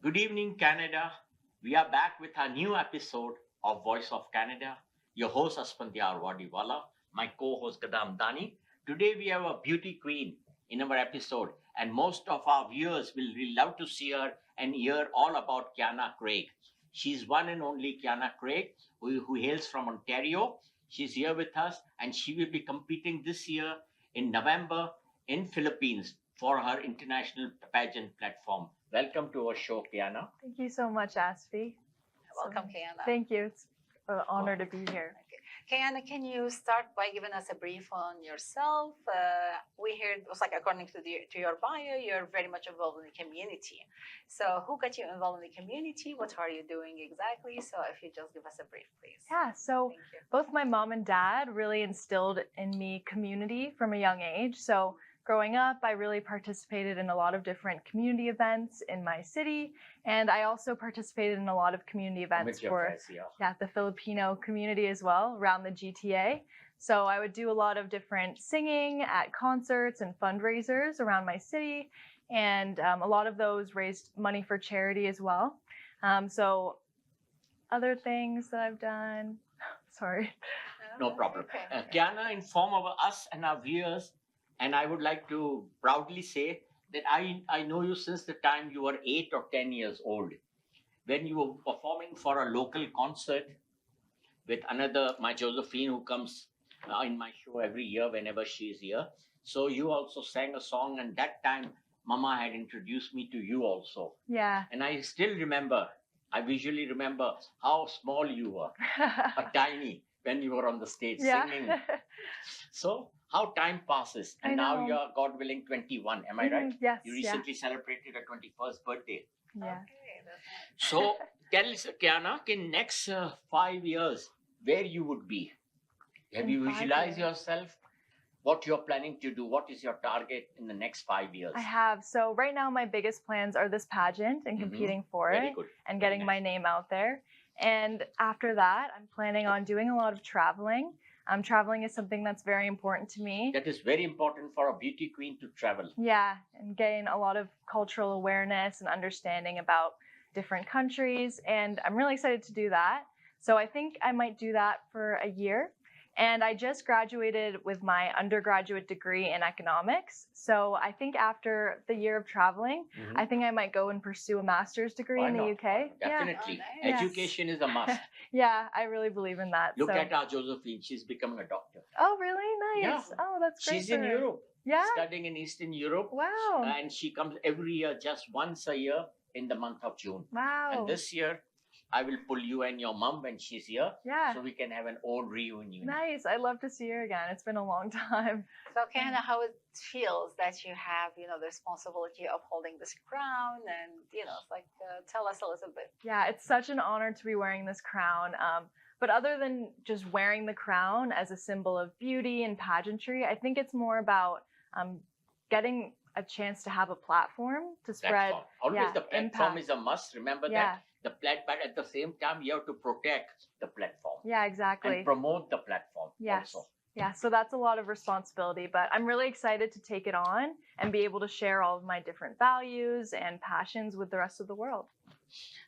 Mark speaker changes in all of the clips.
Speaker 1: Good evening, Canada. We are back with our new episode of Voice of Canada. Your host, Asphandiar Wadiwalla, my co-host, Ghada Hamadani. Today, we have a beauty queen in our episode, and most of our viewers will really love to see her and hear all about Kiana Craig. She's one and only Kiana Craig, who hails from Ontario. She's here with us, and she will be competing this year in November in Philippines for her international pageant platform. Welcome to our show, Kiana.
Speaker 2: Thank you so much, Asfi.
Speaker 3: Welcome, Kiana.
Speaker 2: Thank you. It's an honor to be here.
Speaker 3: Okay. Kiana, can you start by giving us a brief on yourself? We heard it was like according to your bio, you're very much involved in the community. So, who got you involved in the community? What are you doing exactly? So, if you just give us a brief, please.
Speaker 2: Yeah, so
Speaker 3: Thank you.
Speaker 2: both my mom and dad really instilled in me community from a young age. So growing up, I really participated in a lot of different community events in my city. And I also participated in a lot of community events for the Filipino community as well around the GTA. So I would do a lot of different singing at concerts and fundraisers around my city. And a lot of those raised money for charity as well. So other things that I've done, sorry.
Speaker 1: No problem.
Speaker 3: Okay.
Speaker 1: Kiana, inform us and our viewers, and I would like to proudly say that I know you since the time you were 8 or 10 years old, when you were performing for a local concert with another, my Josephine, who comes in my show every year whenever she is here. So you also sang a song, and that time Mama had introduced me to you also.
Speaker 2: Yeah.
Speaker 1: And I still remember, I visually remember how small you were, tiny, when you were on the stage singing. So how time passes, and now you're, God willing, 21. Am I right?
Speaker 2: Yes.
Speaker 1: You recently celebrated your 21st birthday.
Speaker 2: Yeah.
Speaker 3: Okay, that's nice.
Speaker 1: So tell us, Kiana, in next 5 years, where you would be? Have
Speaker 2: In
Speaker 1: you
Speaker 2: 5
Speaker 1: visualized
Speaker 2: years?
Speaker 1: yourself? What you're planning to do? What is your target in the next 5 years?
Speaker 2: I have. So right now my biggest plans are this pageant and competing for
Speaker 1: Very
Speaker 2: it
Speaker 1: good.
Speaker 2: and
Speaker 1: Very
Speaker 2: getting my
Speaker 1: nice.
Speaker 2: name out there. And after that, I'm planning on doing a lot of traveling. Traveling is something that's very important to me.
Speaker 1: That is very important for a beauty queen to travel.
Speaker 2: Yeah, and gain a lot of cultural awareness and understanding about different countries. And I'm really excited to do that. So I think I might do that for a year. And I just graduated with my undergraduate degree in economics. So I think after the year of traveling, I think I might go and pursue a master's degree
Speaker 1: Why
Speaker 2: in the
Speaker 1: not?
Speaker 2: UK.
Speaker 1: Definitely.
Speaker 3: Oh, nice.
Speaker 1: Education is a must.
Speaker 2: Yeah, I really believe in that.
Speaker 1: Look
Speaker 2: so.
Speaker 1: at our Josephine. She's becoming a doctor.
Speaker 2: Oh, really? Nice.
Speaker 1: Yeah.
Speaker 2: Oh, that's great.
Speaker 1: She's in
Speaker 2: for her.
Speaker 1: Europe,
Speaker 2: Yeah.
Speaker 1: studying in Eastern Europe.
Speaker 2: Wow.
Speaker 1: And she comes every year, just once a year in the month of June.
Speaker 2: Wow.
Speaker 1: And this year, I will pull you and your mom when she's here,
Speaker 2: Yeah.
Speaker 1: so we can have an old reunion.
Speaker 2: Nice. I'd love to see her again. It's been a long time.
Speaker 3: So, Kiana, how it feels that you have, the responsibility of holding this crown, and it's like, tell us a little bit.
Speaker 2: Yeah, it's such an honor to be wearing this crown. But other than just wearing the crown as a symbol of beauty and pageantry, I think it's more about getting a chance to have a platform to spread.
Speaker 1: Platform. Always the platform
Speaker 2: impact.
Speaker 1: is a must. Remember
Speaker 2: Yeah.
Speaker 1: that? But at the same time, you have to protect the platform
Speaker 2: Yeah, exactly.
Speaker 1: and promote the platform
Speaker 2: Yes.
Speaker 1: also.
Speaker 2: Yeah, so that's a lot of responsibility, but I'm really excited to take it on and be able to share all of my different values and passions with the rest of the world.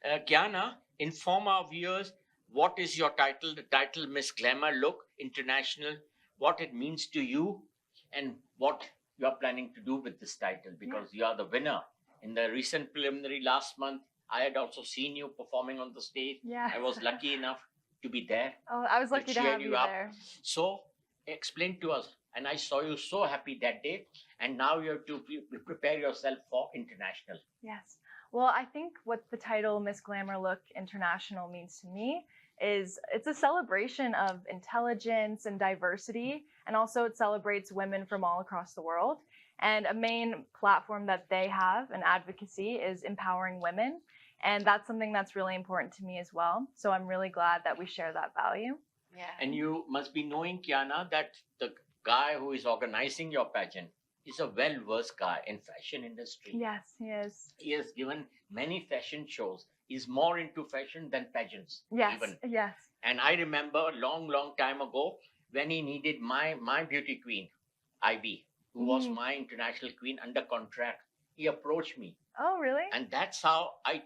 Speaker 1: Kiana, inform our viewers, what is your title? The title Miss Glamour Look International, what it means to you, and what you are planning to do with this title, because you are the winner. In the recent preliminary last month, I had also seen you performing on the stage.
Speaker 2: Yeah.
Speaker 1: I was lucky enough to be there.
Speaker 2: Oh, I was lucky to
Speaker 1: cheer
Speaker 2: have
Speaker 1: you
Speaker 2: you
Speaker 1: up.
Speaker 2: there.
Speaker 1: So explain to us. And I saw you so happy that day. And now you have to prepare yourself for international.
Speaker 2: Yes. Well, I think what the title Miss Glamour Look International means to me is it's a celebration of intelligence and diversity, and also it celebrates women from all across the world. And a main platform that they have and advocacy is empowering women. And that's something that's really important to me as well. So I'm really glad that we share that value.
Speaker 3: Yeah.
Speaker 1: And you must be knowing, Kiana, that the guy who is organizing your pageant is a well-versed guy in fashion industry.
Speaker 2: Yes, he is.
Speaker 1: He has given many fashion shows. He's more into fashion than pageants.
Speaker 2: Yes,
Speaker 1: Even.
Speaker 2: yes.
Speaker 1: And I remember a long, long time ago when he needed my beauty queen, Ivy, who was my international queen under contract. He approached me
Speaker 2: Oh, really?
Speaker 1: And that's how I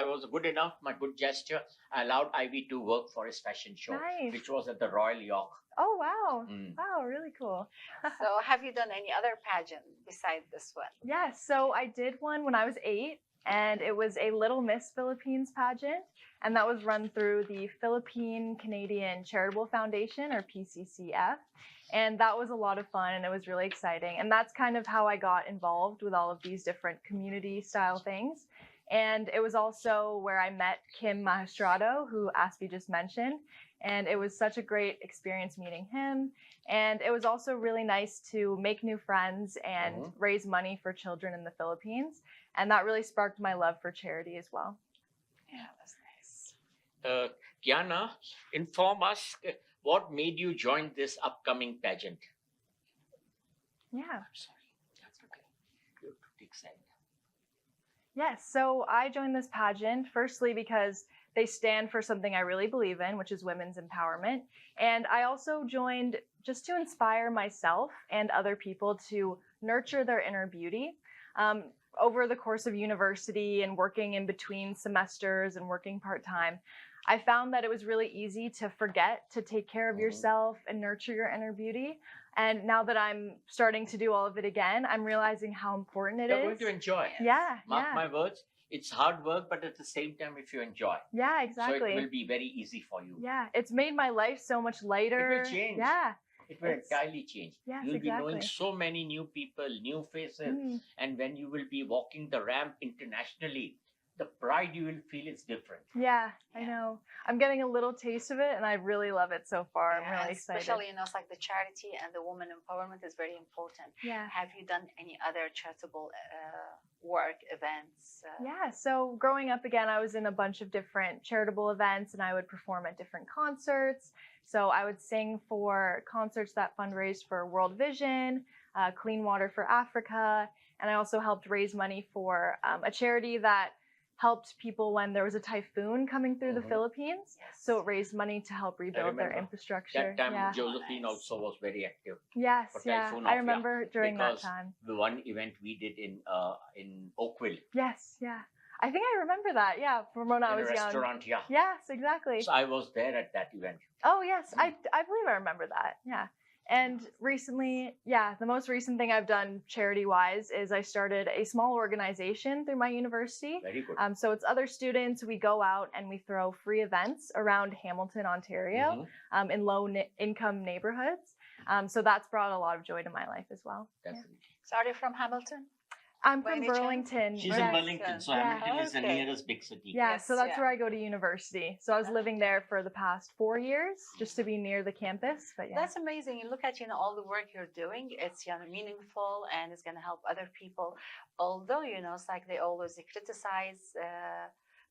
Speaker 1: was good enough, my good gesture. I allowed Ivy to work for his fashion show,
Speaker 2: Nice.
Speaker 1: which was at the Royal York.
Speaker 2: Oh, wow.
Speaker 1: Mm.
Speaker 2: Wow, really cool.
Speaker 3: So have you done any other pageant besides this one?
Speaker 2: Yes, so I did one when I was 8, and it was a Little Miss Philippines pageant, and that was run through the Philippine Canadian Charitable Foundation, or PCCF, and that was a lot of fun, and it was really exciting, and that's kind of how I got involved with all of these different community-style things, and it was also where I met Kim Magistrado, who Aspie just mentioned, and it was such a great experience meeting him. And it was also really nice to make new friends and raise money for children in the Philippines. And that really sparked my love for charity as well.
Speaker 3: Yeah, that's nice.
Speaker 1: Kiana, inform us what made you join this upcoming pageant.
Speaker 2: Yeah.
Speaker 1: I'm sorry. That's okay. You have to take side.
Speaker 2: Yes, so I joined this pageant firstly because they stand for something I really believe in, which is women's empowerment. And I also joined just to inspire myself and other people to nurture their inner beauty. Over the course of university and working in between semesters and working part-time, I found that it was really easy to forget to take care of yourself and nurture your inner beauty. And now that I'm starting to do all of it again, I'm realizing how important it is.
Speaker 1: You're going to enjoy it.
Speaker 2: Yeah,
Speaker 1: Mark my words, it's hard work, but at the same time, if you enjoy.
Speaker 2: Yeah, exactly.
Speaker 1: So it will be very easy for you.
Speaker 2: Yeah, it's made my life so much lighter.
Speaker 1: It will change.
Speaker 2: Yeah.
Speaker 1: It will entirely change.
Speaker 2: Yes,
Speaker 1: You'll be knowing
Speaker 2: exactly.
Speaker 1: so many new people, new faces. And when you will be walking the ramp internationally, the pride you will feel is different.
Speaker 2: Yeah, I know. I'm getting a little taste of it, and I really love it so far. I'm really excited.
Speaker 3: Especially, it's like the charity and the woman empowerment is very important.
Speaker 2: Yeah.
Speaker 3: Have you done any other charitable work, events?
Speaker 2: Yeah, so growing up again, I was in a bunch of different charitable events, and I would perform at different concerts. So I would sing for concerts that fundraised for World Vision, Clean Water for Africa, and I also helped raise money for a charity that helped people when there was a typhoon coming through the Philippines.
Speaker 3: Yes.
Speaker 2: So it raised money to help rebuild their infrastructure.
Speaker 1: That time, Josephine also was very active.
Speaker 2: Yes,
Speaker 1: for
Speaker 2: yeah.
Speaker 1: Typhoon
Speaker 2: I
Speaker 1: Off,
Speaker 2: remember during
Speaker 1: because
Speaker 2: that time.
Speaker 1: The one event we did in Oakville.
Speaker 2: Yes, yeah. I think I remember that, yeah, from when I was
Speaker 1: in a
Speaker 2: young.
Speaker 1: restaurant, yeah.
Speaker 2: Yes, exactly.
Speaker 1: So I was there at that event.
Speaker 2: Oh, yes, I believe I remember that, yeah. And recently, the most recent thing I've done charity-wise is I started a small organization through my university.
Speaker 1: Very good.
Speaker 2: So it's other students. We go out and we throw free events around Hamilton, Ontario, in low-income neighborhoods. So that's brought a lot of joy to my life as well.
Speaker 1: Definitely.
Speaker 3: So are you from Hamilton?
Speaker 2: I'm from Burlington.
Speaker 1: She's in Burlington, so Hamilton is the nearest big city.
Speaker 2: Yeah, so that's where I go to university. So I was living there for the past 4 years, just to be near the campus. But
Speaker 3: That's amazing. You look at all the work you're doing. It's meaningful and it's going to help other people. Although it's like they always criticize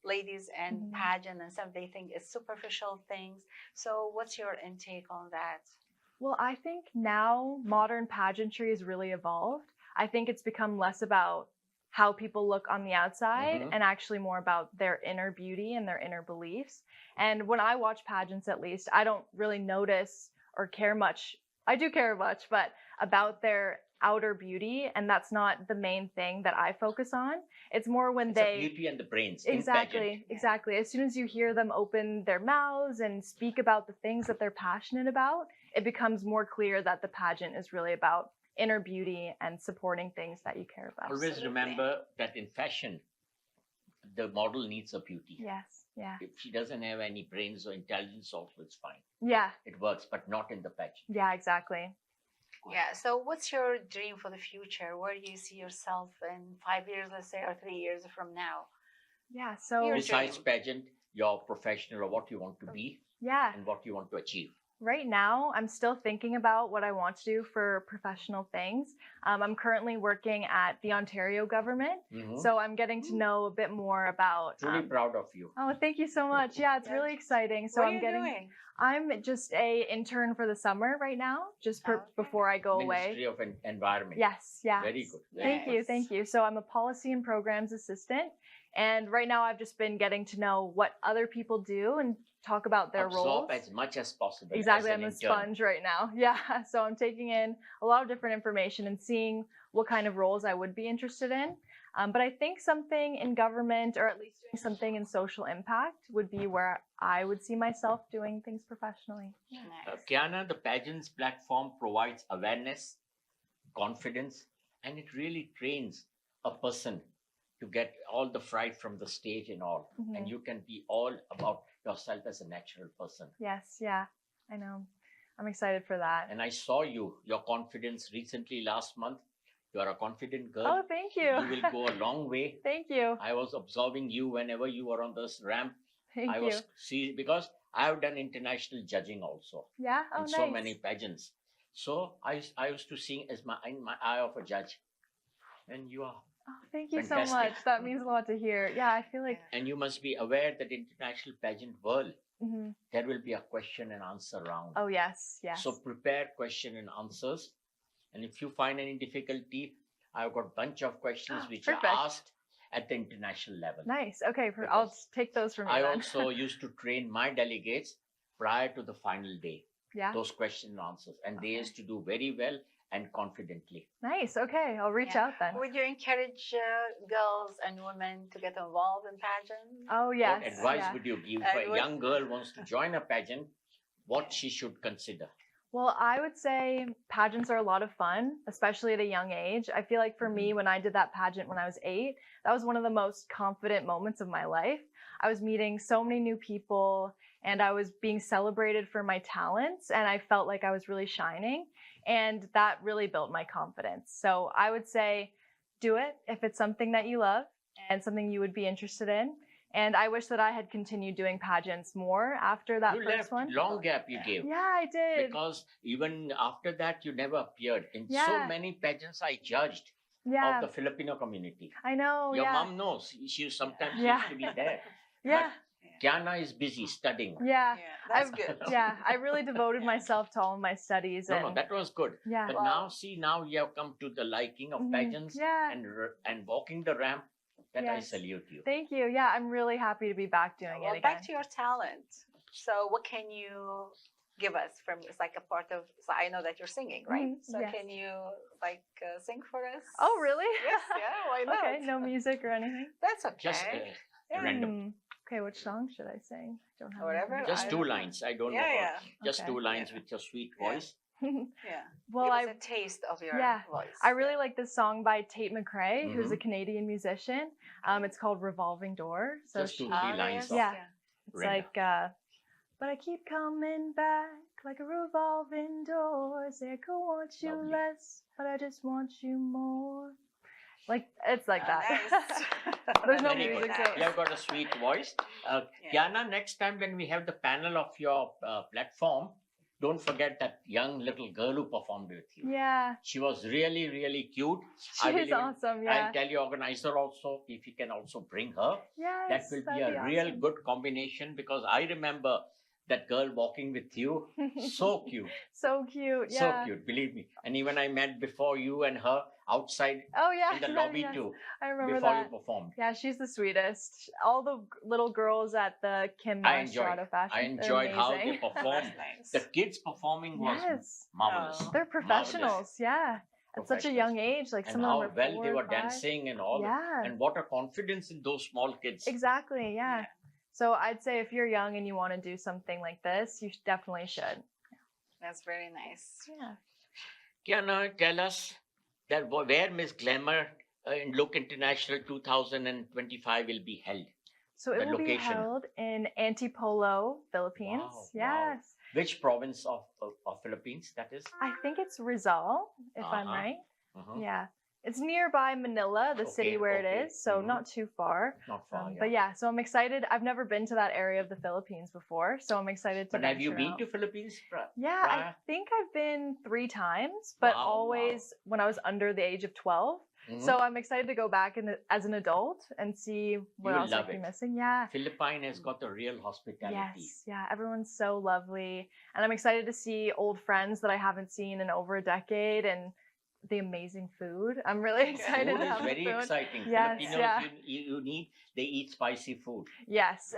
Speaker 3: ladies and pageant and stuff. They think it's superficial things. So what's your intake on that?
Speaker 2: Well, I think now modern pageantry has really evolved. I think it's become less about how people look on the outside and actually more about their inner beauty and their inner beliefs. And when I watch pageants, at least, I don't really notice or care much. I do care much, but about their outer beauty. And that's not the main thing that I focus on. It's more when
Speaker 1: it's the beauty and the brains.
Speaker 2: Exactly. As soon as you hear them open their mouths and speak about the things that they're passionate about, it becomes more clear that the pageant is really about inner beauty and supporting things that you care about.
Speaker 1: Always remember that in fashion, the model needs a beauty.
Speaker 2: Yes, yeah.
Speaker 1: If she doesn't have any brains or intelligence, also it's fine.
Speaker 2: Yeah.
Speaker 1: It works, but not in the pageant.
Speaker 2: Yeah, exactly.
Speaker 3: Yeah. So what's your dream for the future? Where do you see yourself in 5 years, let's say, or 3 years from now?
Speaker 2: Yeah. So
Speaker 1: besides pageant, your professional or what you want to be.
Speaker 2: Yeah.
Speaker 1: And what you want to achieve.
Speaker 2: Right now, I'm still thinking about what I want to do for professional things. I'm currently working at the Ontario government, so I'm getting to know a bit more about.
Speaker 1: Truly proud of you.
Speaker 2: Oh, thank you so much. Yeah, it's really exciting. So
Speaker 3: what are you doing?
Speaker 2: I'm just a intern for the summer right now, just before I go away.
Speaker 1: Ministry of Environment.
Speaker 2: Yes, yeah.
Speaker 1: Very good.
Speaker 2: Thank you. So I'm a policy and programs assistant, and right now I've just been getting to know what other people do and talk about their roles.
Speaker 1: Absorb as much as possible.
Speaker 2: Exactly, I'm a sponge right now. Yeah, so I'm taking in a lot of different information and seeing what kind of roles I would be interested in. But I think something in government, or at least doing something in social impact, would be where I would see myself doing things professionally.
Speaker 3: Nice.
Speaker 1: Kiana, the pageants platform provides awareness, confidence, and it really trains a person to get all the fright from the stage and all.
Speaker 2: Mhm.
Speaker 1: And you can be all about yourself as a natural person.
Speaker 2: Yes, yeah, I know. I'm excited for that.
Speaker 1: And I saw your confidence recently last month. You are a confident girl.
Speaker 2: Oh, thank you.
Speaker 1: You will go a long way.
Speaker 2: Thank you.
Speaker 1: I was observing you whenever you were on this ramp.
Speaker 2: Thank
Speaker 1: I
Speaker 2: you.
Speaker 1: was because I have done international judging also
Speaker 2: Yeah. Oh,
Speaker 1: in
Speaker 2: nice.
Speaker 1: so many pageants. So I used to sing as in my eye of a judge, and you are.
Speaker 2: Oh, thank you
Speaker 1: Fantastic.
Speaker 2: so much. That means a lot to hear. Yeah, I feel like.
Speaker 1: And you must be aware that international pageant world,
Speaker 2: Mhm.
Speaker 1: there will be a question and answer round.
Speaker 2: Oh, yes, yes.
Speaker 1: So prepare question and answers. And if you find any difficulty, I've got a bunch of questions which
Speaker 2: Perfect.
Speaker 1: are asked at the international level.
Speaker 2: Nice. Okay, I'll
Speaker 1: Because
Speaker 2: take those from you
Speaker 1: I
Speaker 2: then.
Speaker 1: also used to train my delegates prior to the final day,
Speaker 2: Yeah.
Speaker 1: those question and answers. And they
Speaker 2: Okay.
Speaker 1: used to do very well and confidently.
Speaker 2: Nice. Okay, I'll reach
Speaker 3: Yeah.
Speaker 2: out then.
Speaker 3: Would you encourage girls and women to get involved in pageants?
Speaker 2: Oh, yes.
Speaker 1: What advice
Speaker 2: yeah.
Speaker 1: would you give
Speaker 3: And
Speaker 1: if a
Speaker 3: what-
Speaker 1: young girl wants to join a pageant, what she should consider?
Speaker 2: Well, I would say pageants are a lot of fun, especially at a young age. I feel like for me, when I did that pageant when I was 8, that was one of the most confident moments of my life. I was meeting so many new people and I was being celebrated for my talents and I felt like I was really shining and that really built my confidence. So I would say do it if it's something that you love and something you would be interested in. And I wish that I had continued doing pageants more after that
Speaker 1: You
Speaker 2: first
Speaker 1: left
Speaker 2: one.
Speaker 1: long gap you gave.
Speaker 2: Yeah, I did.
Speaker 1: Because even after that, you never appeared. In so
Speaker 2: Yeah.
Speaker 1: many pageants I judged
Speaker 2: Yeah,
Speaker 1: of the Filipino community.
Speaker 2: I know.
Speaker 1: Your
Speaker 2: yeah.
Speaker 1: mom knows. She sometimes
Speaker 2: Yeah.
Speaker 1: used to be there.
Speaker 2: Yeah,
Speaker 1: Kiana is busy studying.
Speaker 2: yeah,
Speaker 3: that's
Speaker 2: I've-
Speaker 3: good.
Speaker 2: yeah. I really devoted myself to all of my studies.
Speaker 1: No,
Speaker 2: and
Speaker 1: that was good.
Speaker 2: yeah,
Speaker 1: But
Speaker 3: Wow.
Speaker 1: now, see, now you have come to the liking of
Speaker 2: Mhm.
Speaker 1: pageants
Speaker 2: Yeah.
Speaker 1: and walking the ramp. That I
Speaker 2: Yes.
Speaker 1: salute you.
Speaker 2: Thank you. Yeah, I'm really happy to be back doing
Speaker 3: Well,
Speaker 2: it
Speaker 3: back
Speaker 2: again.
Speaker 3: to your talent. So, what can you give us from? It's like a part of. So I know that you're singing, right?
Speaker 2: Mhm,
Speaker 3: So,
Speaker 2: yes.
Speaker 3: can you sing for us?
Speaker 2: Oh, really?
Speaker 3: Yes. Yeah. Why not?
Speaker 2: Okay, no music or anything.
Speaker 3: That's okay.
Speaker 1: Just
Speaker 3: Yeah.
Speaker 1: random.
Speaker 2: Okay, which song should I sing? I don't have
Speaker 3: Whatever.
Speaker 2: anything.
Speaker 1: Just
Speaker 3: I
Speaker 1: two
Speaker 3: don't know.
Speaker 1: lines. I don't know.
Speaker 3: Yeah,
Speaker 1: How-
Speaker 3: yeah.
Speaker 1: Just
Speaker 2: Okay.
Speaker 1: two lines
Speaker 3: Yeah.
Speaker 1: with your sweet
Speaker 3: Yeah.
Speaker 1: voice.
Speaker 3: Yeah.
Speaker 2: Well,
Speaker 3: Give us a taste of your
Speaker 2: yeah,
Speaker 3: voice.
Speaker 2: I really like this song by Tate McRae, who's a
Speaker 1: Mhm.
Speaker 2: Canadian musician. It's called Revolving Door. So
Speaker 1: Just two,
Speaker 2: she,
Speaker 1: three
Speaker 3: Ah,
Speaker 1: lines
Speaker 3: yes,
Speaker 1: of-
Speaker 2: Yeah. it's
Speaker 1: Brenda.
Speaker 2: like, but I keep coming back like a revolving door. Say I could want you
Speaker 1: Lovely.
Speaker 2: less, but I just want you more. Like, it's like that.
Speaker 3: Nice.
Speaker 2: There's no
Speaker 1: Very
Speaker 2: music,
Speaker 1: good.
Speaker 2: so
Speaker 1: You have got a sweet voice.
Speaker 3: Yeah.
Speaker 1: Kiana, next time when we have the panel of your platform, don't forget that young little girl who performed with you.
Speaker 2: yeah,
Speaker 1: She was really, really cute.
Speaker 2: she is awesome. Yeah.
Speaker 1: I'll tell your organizer also if you can also bring her.
Speaker 2: Yes,
Speaker 1: That will be
Speaker 2: that'd
Speaker 1: a real
Speaker 2: awesome.
Speaker 1: good combination because I remember that girl walking with you. So cute.
Speaker 2: So cute. Yeah.
Speaker 1: So cute, believe me. And even I met before you and her outside
Speaker 2: Oh yeah.
Speaker 1: in the
Speaker 2: yeah,
Speaker 1: lobby
Speaker 2: yes.
Speaker 1: too,
Speaker 2: I remember
Speaker 1: before
Speaker 2: that.
Speaker 1: you performed.
Speaker 2: Yeah, she's the sweetest. All the little girls at the Kim
Speaker 1: I enjoyed.
Speaker 2: Mastrada fashion.
Speaker 1: I
Speaker 2: they're
Speaker 1: enjoyed how they
Speaker 2: amazing.
Speaker 1: performed.
Speaker 3: That's
Speaker 1: The
Speaker 3: nice.
Speaker 1: kids performing was
Speaker 2: Yes.
Speaker 1: marvelous.
Speaker 3: Oh.
Speaker 2: They're professionals. Yeah. At such a
Speaker 1: Professionals.
Speaker 2: young age, like
Speaker 1: And
Speaker 2: some of
Speaker 1: how
Speaker 2: them are
Speaker 1: well
Speaker 2: 4
Speaker 1: they
Speaker 2: or
Speaker 1: were
Speaker 2: 5.
Speaker 1: dancing and all.
Speaker 2: Yeah.
Speaker 1: And what a confidence in those small kids.
Speaker 2: Exactly. Yeah.
Speaker 3: Yeah.
Speaker 2: So I'd say if you're young and you want to do something like this, you definitely should.
Speaker 3: That's very nice.
Speaker 2: Yeah.
Speaker 1: Kiana, tell us that where Miss Glamour in Look International 2025 will be held.
Speaker 2: So it
Speaker 1: The
Speaker 2: will be
Speaker 1: location.
Speaker 2: held in Antipolo, Philippines.
Speaker 1: Wow, wow.
Speaker 2: Yes.
Speaker 1: Which province of Philippines that is?
Speaker 2: I think it's Rizal, if I'm
Speaker 1: Uh-huh.
Speaker 2: right.
Speaker 1: Mhm.
Speaker 2: Yeah. It's nearby Manila, the city
Speaker 1: Okay,
Speaker 2: where
Speaker 1: okay.
Speaker 2: it is, so
Speaker 1: Mhm.
Speaker 2: not too far.
Speaker 1: Not far.
Speaker 2: But yeah, so I'm excited. I've never been to that area of the Philippines before, so I'm excited to
Speaker 1: But have you
Speaker 2: venture
Speaker 1: been
Speaker 2: out.
Speaker 1: to Philippines?
Speaker 2: Yeah, I
Speaker 1: prior?
Speaker 2: think I've been 3 times, but
Speaker 1: Wow,
Speaker 2: always when I was under the age of 12.
Speaker 1: Mhm.
Speaker 2: So I'm excited to go back as an adult and see what
Speaker 1: will
Speaker 2: else I
Speaker 1: love
Speaker 2: could be
Speaker 1: it.
Speaker 2: missing. Yeah.
Speaker 1: Philippine has got a real hospitality.
Speaker 2: Yes, yeah, everyone's so lovely. And I'm excited to see old friends that I haven't seen in over a decade and the amazing food. I'm really excited
Speaker 1: Food
Speaker 2: to
Speaker 1: is
Speaker 2: have the
Speaker 1: very
Speaker 2: food.
Speaker 1: exciting.
Speaker 2: Yes,
Speaker 1: Filipinos,
Speaker 2: yeah.
Speaker 1: they eat spicy food.
Speaker 2: Yes.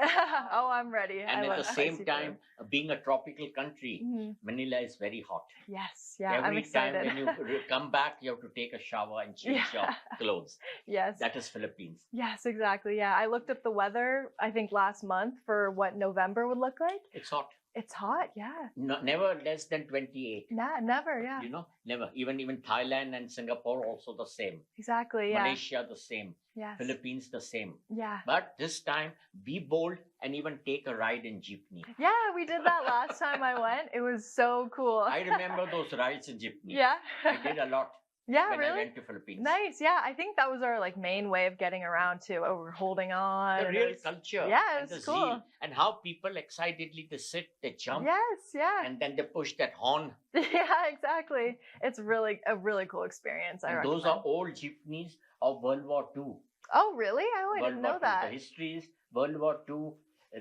Speaker 2: Oh, I'm ready.
Speaker 1: And
Speaker 2: I
Speaker 1: at
Speaker 2: love
Speaker 1: the same
Speaker 2: spicy
Speaker 1: time, being a tropical country,
Speaker 2: food.
Speaker 1: Manila is very hot.
Speaker 2: Yes, yeah, I'm
Speaker 1: Every time
Speaker 2: excited.
Speaker 1: when you come back, you have to take a shower and change your
Speaker 2: Yeah.
Speaker 1: clothes.
Speaker 2: Yes.
Speaker 1: That is Philippines.
Speaker 2: Yes, exactly. Yeah, I looked up the weather, I think last month for what November would look like.
Speaker 1: It's hot.
Speaker 2: It's hot, yeah.
Speaker 1: No, never less than 28.
Speaker 2: Never, yeah.
Speaker 1: You know, never. Even Thailand and Singapore also the same.
Speaker 2: Exactly, yeah.
Speaker 1: Malaysia the same.
Speaker 2: Yes.
Speaker 1: Philippines the same.
Speaker 2: Yeah.
Speaker 1: But this time, be bold and even take a ride in jeepney.
Speaker 2: Yeah, we did that last time I went. It was so cool.
Speaker 1: I remember those rides in jeepney.
Speaker 2: Yeah.
Speaker 1: I did a lot
Speaker 2: Yeah,
Speaker 1: when I
Speaker 2: really?
Speaker 1: went to Philippines.
Speaker 2: Nice. Yeah, I think that was our like main way of getting around too. Oh, we're holding on.
Speaker 1: The
Speaker 2: and
Speaker 1: real
Speaker 2: it was-
Speaker 1: culture
Speaker 2: Yeah, it
Speaker 1: and the
Speaker 2: was cool.
Speaker 1: zeal and how people excitedly they sit, they jump,
Speaker 2: Yes, yeah.
Speaker 1: and then they push that horn.
Speaker 2: Yeah, exactly. It's really a really cool experience. I
Speaker 1: And
Speaker 2: recommend.
Speaker 1: those are old jeepneys of World War II.
Speaker 2: Oh, really? Oh, I
Speaker 1: World
Speaker 2: didn't
Speaker 1: War
Speaker 2: know
Speaker 1: II.
Speaker 2: that.
Speaker 1: The history is World War II.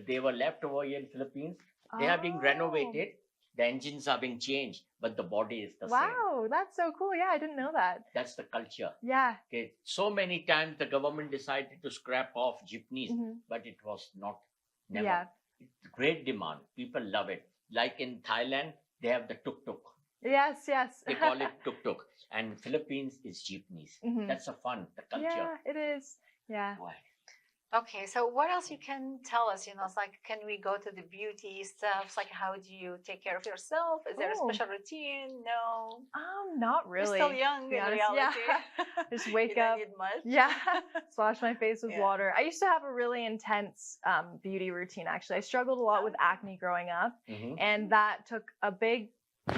Speaker 1: They were left over here in Philippines. They are being
Speaker 2: Oh.
Speaker 1: renovated. The engines are being changed, but the body is the same.
Speaker 2: Wow, that's so cool. Yeah, I didn't know that.
Speaker 1: That's the culture.
Speaker 2: Yeah.
Speaker 1: Okay. So many times the government decided to scrap off jeepneys,
Speaker 2: Mhm.
Speaker 1: but it was not. Never.
Speaker 2: Yeah.
Speaker 1: It's great demand. People love it. Like in Thailand, they have the tuk-tuk.
Speaker 2: Yes, yes.
Speaker 1: They call it tuk-tuk. And Philippines is jeepneys.
Speaker 2: Mhm.
Speaker 1: That's a fun, the culture.
Speaker 2: Yeah, it is. Yeah.
Speaker 1: Why?
Speaker 3: Okay, so what else you can tell us? You know, it's like, can we go to the beauty stuff? It's like, how do you take care of yourself? Is there a
Speaker 2: Oh.
Speaker 3: special routine? No.
Speaker 2: Not really.
Speaker 3: You're still young
Speaker 2: to be
Speaker 3: in
Speaker 2: honest.
Speaker 3: reality.
Speaker 2: Yeah. Just
Speaker 3: You
Speaker 2: wake
Speaker 3: don't
Speaker 2: up.
Speaker 3: need much.
Speaker 2: Yeah. Splash my face with
Speaker 3: Yeah.
Speaker 2: water. I used to have a really intense beauty routine actually. I struggled a lot with acne growing up,
Speaker 1: Mhm.
Speaker 2: and that took a big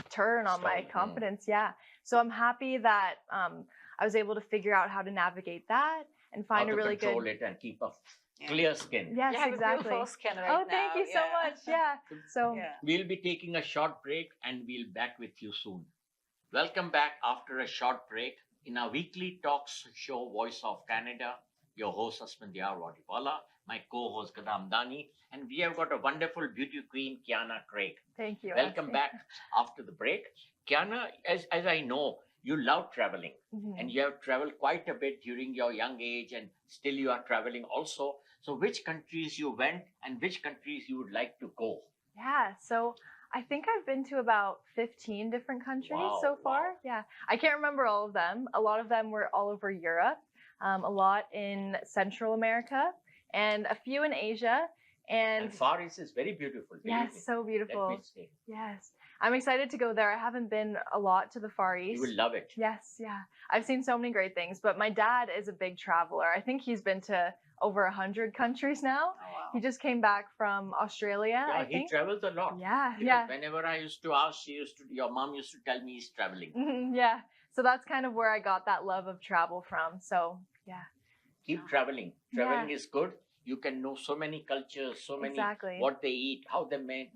Speaker 2: turn on my
Speaker 1: Stone,
Speaker 2: confidence. Yeah. So I'm happy that I was able to figure out how to navigate that and
Speaker 1: How
Speaker 2: find
Speaker 1: to
Speaker 2: a really
Speaker 1: control
Speaker 2: good
Speaker 1: it and keep a
Speaker 3: Yeah.
Speaker 1: clear skin.
Speaker 2: Yes,
Speaker 3: You have
Speaker 2: exactly.
Speaker 3: a beautiful skin right
Speaker 2: Oh,
Speaker 3: now.
Speaker 2: thank you so
Speaker 3: yeah.
Speaker 2: much. Yeah. So
Speaker 3: Yeah.
Speaker 1: We'll be taking a short break and we'll back with you soon. Welcome back after a short break in our weekly talks show Voice of Canada. Your host Asphandiar Wadiwalla, my co-host Ghada Hamadani, and we have got a wonderful beauty queen, Kiana Craig.
Speaker 2: thank you.
Speaker 1: Welcome
Speaker 2: Ashley.
Speaker 1: back after the break. Kiana, as I know, you love traveling.
Speaker 2: Mhm.
Speaker 1: And you have traveled quite a bit during your young age, and still you are traveling also. So, which countries you went, and which countries you would like to go?
Speaker 2: Yeah, so I think I've been to about 15 different countries
Speaker 1: Wow,
Speaker 2: so far.
Speaker 1: wow.
Speaker 2: Yeah, I can't remember all of them. A lot of them were all over Europe, a lot in Central America, and a few in Asia.
Speaker 1: And
Speaker 2: And
Speaker 1: Far East is very beautiful. believe
Speaker 2: yes,
Speaker 1: me.
Speaker 2: so
Speaker 1: Let
Speaker 2: beautiful.
Speaker 1: me say,
Speaker 2: Yes, I'm excited to go there. I haven't been a lot to the Far
Speaker 1: you
Speaker 2: East.
Speaker 1: will love it.
Speaker 2: Yes, yeah. I've seen so many great things, but my dad is a big traveler. I think he's been to over 100 countries now.
Speaker 3: Oh, wow.
Speaker 2: He just came back from Australia,
Speaker 1: Yeah,
Speaker 2: I
Speaker 1: he
Speaker 2: think.
Speaker 1: travels a lot.
Speaker 2: Yeah,
Speaker 1: Because
Speaker 2: yeah.
Speaker 1: Whenever I used to ask, your mom used to tell me he's traveling.
Speaker 2: Yeah. So that's kind of where I got that love of travel from. So yeah,
Speaker 1: Keep traveling. Traveling is good. You can know so many cultures, so many
Speaker 2: exactly.
Speaker 1: what they eat, how they make,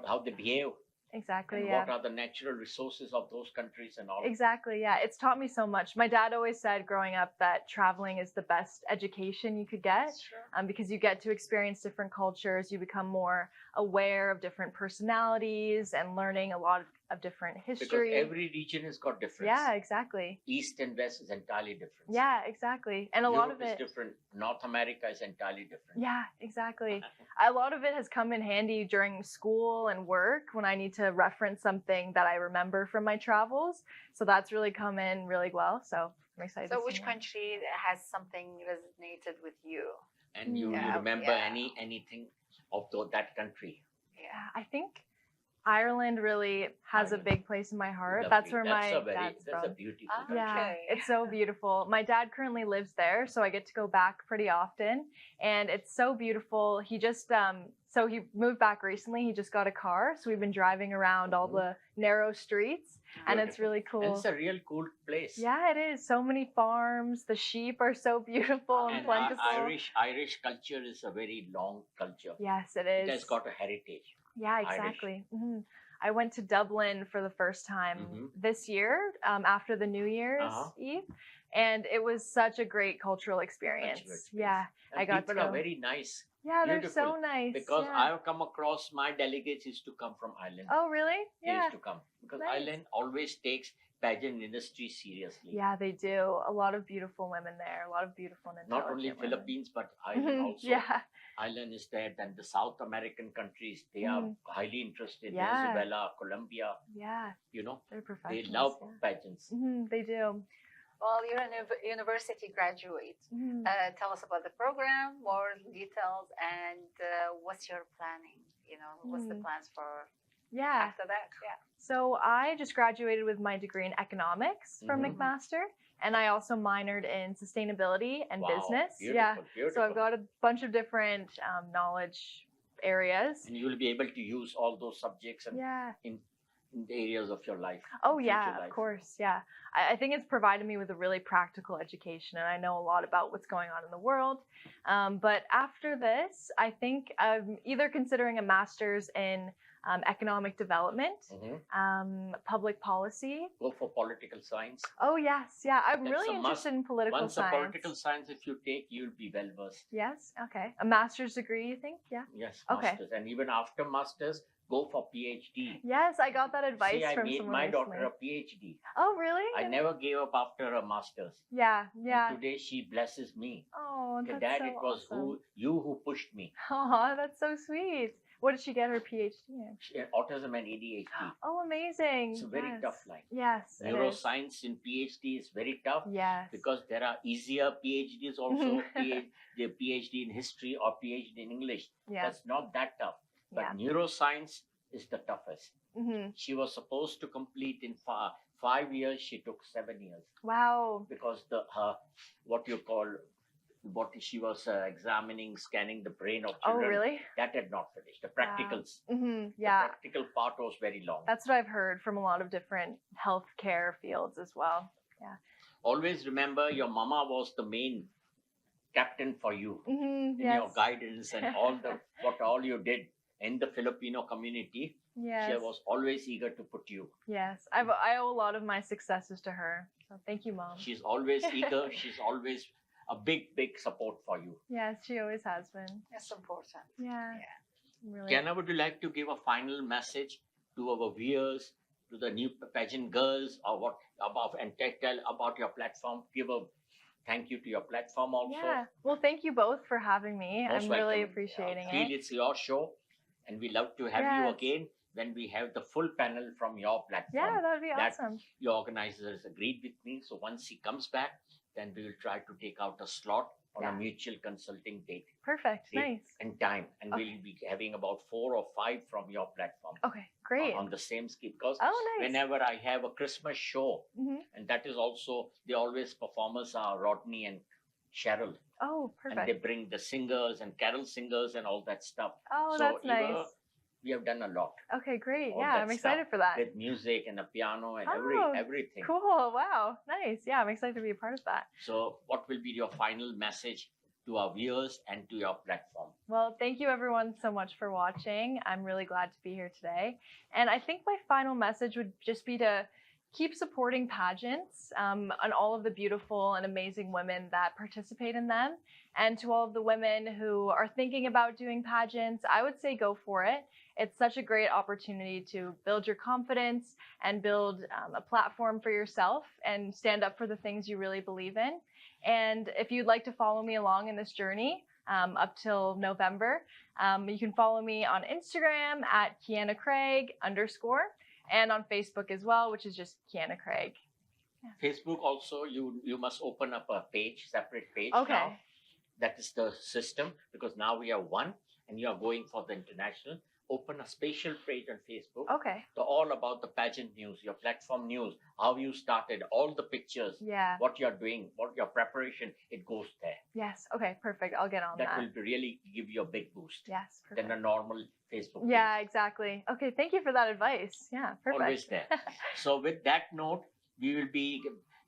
Speaker 1: how they behave,
Speaker 2: Exactly.
Speaker 1: and
Speaker 2: Yeah.
Speaker 1: what are the natural resources of those countries and all.
Speaker 2: Exactly. Yeah. It's taught me so much. My dad always said growing up that traveling is the best education you could get.
Speaker 3: That's true.
Speaker 2: Because you get to experience different cultures, you become more aware of different personalities and learning a lot of different history.
Speaker 1: Because every region has got difference.
Speaker 2: Yeah, exactly.
Speaker 1: East and West is entirely different.
Speaker 2: Yeah, exactly. And a lot
Speaker 1: Europe
Speaker 2: of
Speaker 1: is
Speaker 2: it.
Speaker 1: different. North America is entirely different.
Speaker 2: Yeah, exactly. A lot of it has come in handy during school and work when I need to reference something that I remember from my travels. So that's really come in really well. So I'm excited.
Speaker 3: So
Speaker 2: to see
Speaker 3: which
Speaker 2: more.
Speaker 3: country has something resonated with you?
Speaker 1: And you
Speaker 3: Yeah,
Speaker 1: remember
Speaker 3: yeah.
Speaker 1: anything of that country.
Speaker 2: Yeah, I think Ireland really has
Speaker 1: Ireland.
Speaker 2: a big place in my heart.
Speaker 1: Lovely.
Speaker 2: That's where
Speaker 1: That's
Speaker 2: my dad's
Speaker 1: that's
Speaker 2: from.
Speaker 1: a beautiful
Speaker 3: Ah,
Speaker 1: country.
Speaker 2: Yeah,
Speaker 3: Okay.
Speaker 2: it's so beautiful. My dad currently lives there, so I get to go back pretty often, and it's so beautiful. He just so he moved back recently. He just got a car, so we've been driving around all
Speaker 1: Mhm.
Speaker 2: the narrow streets, and it's
Speaker 1: Beautiful.
Speaker 2: really
Speaker 1: And
Speaker 2: cool.
Speaker 1: it's a real cool place.
Speaker 2: Yeah, it is. So many farms. The sheep are so beautiful and
Speaker 1: And
Speaker 2: plentiful.
Speaker 1: Irish culture is a very long culture.
Speaker 2: Yes, it
Speaker 1: It
Speaker 2: is.
Speaker 1: has got a heritage.
Speaker 2: Yeah,
Speaker 1: Irish.
Speaker 2: exactly. I went to Dublin for the first time
Speaker 1: Mhm.
Speaker 2: this year after the New Year's
Speaker 1: Uh-huh.
Speaker 2: Eve, and it was such a great cultural experience.
Speaker 1: experience.
Speaker 2: Yeah,
Speaker 1: And
Speaker 2: I got
Speaker 1: people
Speaker 2: to
Speaker 1: are
Speaker 2: go.
Speaker 1: very nice.
Speaker 2: Yeah, they're so
Speaker 1: beautiful,
Speaker 2: nice.
Speaker 1: Because
Speaker 2: yeah.
Speaker 1: I've come across my delegates used to come from Ireland.
Speaker 2: Oh, really?
Speaker 1: They
Speaker 2: Yeah.
Speaker 1: used to come. Because
Speaker 2: Nice.
Speaker 1: Ireland always takes pageant industry seriously.
Speaker 2: Yeah, they do. A lot of beautiful women there. A lot of beautiful and
Speaker 1: Not only
Speaker 2: intelligent women.
Speaker 1: Philippines, but Ireland also.
Speaker 2: Yeah.
Speaker 1: Ireland is there. Then the South American countries, they are highly interested.
Speaker 2: Yeah.
Speaker 1: Venezuela, Colombia,
Speaker 2: Yeah.
Speaker 1: you know,
Speaker 2: They're
Speaker 1: they
Speaker 2: professionals.
Speaker 1: love
Speaker 2: yeah.
Speaker 1: pageants.
Speaker 2: They do.
Speaker 3: Well, you're a university graduate. Tell us about the program, more details, and what's your planning? You know, what's the plans for
Speaker 2: Yeah.
Speaker 3: after that? Yeah.
Speaker 2: So I just graduated with my degree in economics from McMaster, and I also minored in sustainability and business.
Speaker 1: Beautiful, beautiful.
Speaker 2: So I've got a bunch of different knowledge areas.
Speaker 1: And you will be able to use all those subjects and in the areas of your life.
Speaker 2: Oh yeah, of course. Yeah. I think it's provided me with a really practical education, and I know a lot about what's going on in the world. But after this, I think I'm either considering a master's in economic development, public policy.
Speaker 1: Go for political science.
Speaker 2: Oh yes, yeah. I'm
Speaker 1: That's
Speaker 2: really interested in political
Speaker 1: science.
Speaker 2: science.
Speaker 1: Once a political science, if you take, you'll be well versed.
Speaker 2: Yes. Okay. A master's degree, you think? Yeah.
Speaker 1: Yes.
Speaker 2: Okay.
Speaker 1: Masters. And even after masters, go for PhD.
Speaker 2: Yes, I got that advice
Speaker 1: See,
Speaker 2: from
Speaker 1: I made
Speaker 2: someone
Speaker 1: my
Speaker 2: recently.
Speaker 1: daughter a PhD.
Speaker 2: Oh really?
Speaker 1: I never gave up after a master's.
Speaker 2: Yeah. Yeah.
Speaker 1: And today she blesses me.
Speaker 2: Oh, that's
Speaker 1: Dad,
Speaker 2: so
Speaker 1: it was
Speaker 2: awesome.
Speaker 1: you who pushed me.
Speaker 2: Oh, that's so sweet. What did she get her PhD in?
Speaker 1: Autism and ADHD.
Speaker 2: Oh, amazing.
Speaker 1: It's a very tough line.
Speaker 2: Yes.
Speaker 1: Neuroscience in PhD is very tough.
Speaker 2: Yes.
Speaker 1: Because there are easier PhDs also, the PhD in history or PhD in English.
Speaker 2: Yeah.
Speaker 1: That's not that tough. But neuroscience is the toughest. She was supposed to complete in 5 years. She took 7 years.
Speaker 2: Wow.
Speaker 1: Because what she was examining, scanning the brain of children.
Speaker 2: Oh, really?
Speaker 1: That had not finished. The practicals.
Speaker 2: Yeah.
Speaker 1: The practical part was very long.
Speaker 2: That's what I've heard from a lot of different healthcare fields as well. Yeah.
Speaker 1: Always remember your mama was the main captain for you in your guidance and all you did in the Filipino community.
Speaker 2: Yes.
Speaker 1: She was always eager to put you.
Speaker 2: Yes. I owe a lot of my successes to her. So thank you, Mom.
Speaker 1: She's always eager. She's always a big support for you.
Speaker 2: Yes, she always has been.
Speaker 3: That's important.
Speaker 2: Yeah. Really.
Speaker 1: Kiana, would you like to give a final message to our viewers, to the new pageant girls, or tell about your platform? Give a thank you to your platform also.
Speaker 2: Yeah. Well, thank you both for having me.
Speaker 1: Most
Speaker 2: I'm really
Speaker 1: welcome.
Speaker 2: appreciating
Speaker 1: I feel
Speaker 2: it.
Speaker 1: it's your show, and we love to have you again when we have the full panel from your platform.
Speaker 2: Yeah, that would be awesome.
Speaker 1: Your organizers agreed with me. So once he comes back, then we will try to take out a slot on a mutual consulting date.
Speaker 2: Perfect. Nice.
Speaker 1: And time. And we'll be having about 4 or 5 from your platform.
Speaker 2: Okay, great.
Speaker 1: On the same scheme. Because
Speaker 2: nice.
Speaker 1: whenever I have a Christmas show, and that is also, the always performers are Rodney and Cheryl.
Speaker 2: Oh, perfect.
Speaker 1: And they bring the singers and carol singers and all that stuff.
Speaker 2: Oh, that's nice.
Speaker 1: We have done a lot.
Speaker 2: Okay, great.
Speaker 1: All
Speaker 2: yeah, I'm excited for that.
Speaker 1: With music and a piano and everything.
Speaker 2: Cool. Wow. Nice. Yeah, I'm excited to be a part of that.
Speaker 1: So what will be your final message to our viewers and to your platform?
Speaker 2: Well, thank you everyone so much for watching. I'm really glad to be here today. And I think my final message would just be to keep supporting pageants and all of the beautiful and amazing women that participate in them. And to all of the women who are thinking about doing pageants, I would say go for it. It's such a great opportunity to build your confidence and build a platform for yourself and stand up for the things you really believe in. And if you'd like to follow me along in this journey up till November, you can follow me on Instagram at Kiana Craig _ and on Facebook as well, which is just Kiana Craig.
Speaker 1: Yeah. Facebook also, you must open up a separate page
Speaker 2: now.
Speaker 1: That is the system, because now we have one and you are going for the international. Open a special page on Facebook.
Speaker 2: Okay.
Speaker 1: So all about the pageant news, your platform news, how you started, all the pictures, what you're doing, what your preparation, it goes there.
Speaker 2: Yes. Okay, perfect. I'll get on that.
Speaker 1: That will really give you a big boost.
Speaker 2: Yes, perfect.
Speaker 1: Than a normal Facebook page.
Speaker 2: Yeah, exactly. Okay, thank you for that advice. Yeah, perfect.
Speaker 1: Always there. So with that note, we will be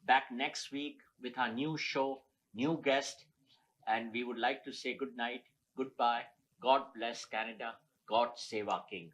Speaker 1: back next week with our new show, new guest, and we would like to say good night, goodbye, God bless Canada, God save our King.